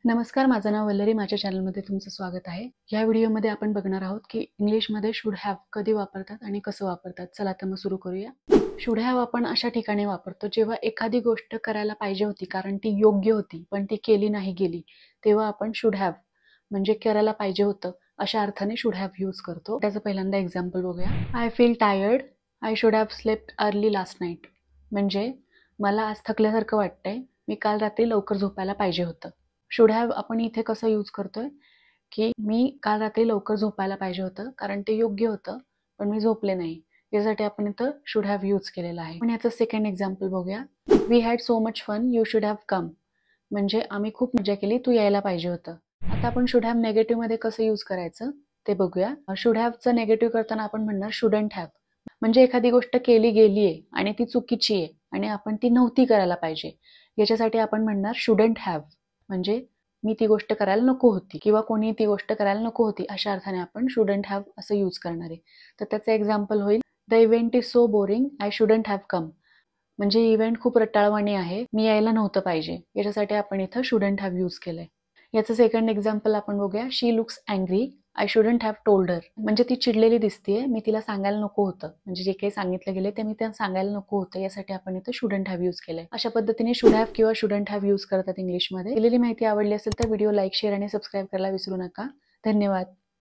नमस्कार, माझं नाव वल्लरी. माझ्या चॅनलमध्ये तुमचं स्वागत आहे. या व्हिडिओमध्ये आपण बघणार आहोत की इंग्लिशमध्ये शुड हॅव कधी वापरतात आणि कसं वापरतात. चला तर मग सुरू करूया. शुड हॅव आपण अशा ठिकाणी वापरतो जेव्हा एखादी गोष्ट करायला पाहिजे होती कारण ती योग्य होती पण ती केली नाही गेली, तेव्हा आपण शुड हॅव म्हणजे करायला पाहिजे होतं अशा अर्थाने शुड हॅव यूज करतो. त्याचं पहिल्यांदा एक्झाम्पल बघूया. I feel tired. I should have slept early last night. म्हणजे मला आज थकल्यासारखं वाटतंय, मी काल रात्री लवकर झोपायला पाहिजे होतं. शुड हॅव आपण इथे कसं यूज करतोय की मी काल रात्री लवकर झोपायला पाहिजे होतं कारण ते योग्य होतं पण मी झोपले नाही, यासाठी आपण इथं शुड हॅव यूज केलेलं आहे. पण याचं सेकंड एक्झाम्पल बघूया. We had so much fun, you should have come. म्हणजे आम्ही खूप मजा केली, तू यायला पाहिजे होतं. आता आपण शुड हॅव नेगेटिव्ह मध्ये कसं यूज करायचं ते बघूया. शुड हॅवचं नेगेटिव्ह करताना आपण म्हणणार शुडंट हॅव. म्हणजे एखादी गोष्ट केली गेलीये आणि ती चुकीची आहे आणि आपण ती नव्हती करायला पाहिजे, याच्यासाठी आपण म्हणणार शुडंट हॅव. म्हणजे मी ती गोष्ट करायला नको होती किंवा कोणी ती गोष्ट करायला नको होती अशा अर्थाने आपण शुडंट हॅव असं यूज करणार आहे. तर त्याचं एक्झाम्पल होईल, the event is so boring, I shouldn't have come. म्हणजे इव्हेंट खूप रटाळवाणी आहे, मी यायला नव्हतं पाहिजे, याच्यासाठी आपण इथं शुडंट हॅव यूज केलंय. याचं सेकंड एक्झाम्पल आपण बघूया. She looks angry, I shouldn't have told her. म्हणजे ती चिडलेली दिसतीये, मी तिला सांगायला नको होतं. म्हणजे जे काही सांगितलं गेले ते मी त्यांना सांगायला नको होतं, यासाठी आपण इथं शुडंट हॅव यूज केलंय. अशा पद्धतीने शुड हॅव किंवा शुडंट हॅव यूज करतात इंग्लिशमध्ये. दिलेली माहिती आवडली असेल तर व्हिडिओ लाईक, शेअर आणि सबस्क्राईब करायला विसरू नका. धन्यवाद.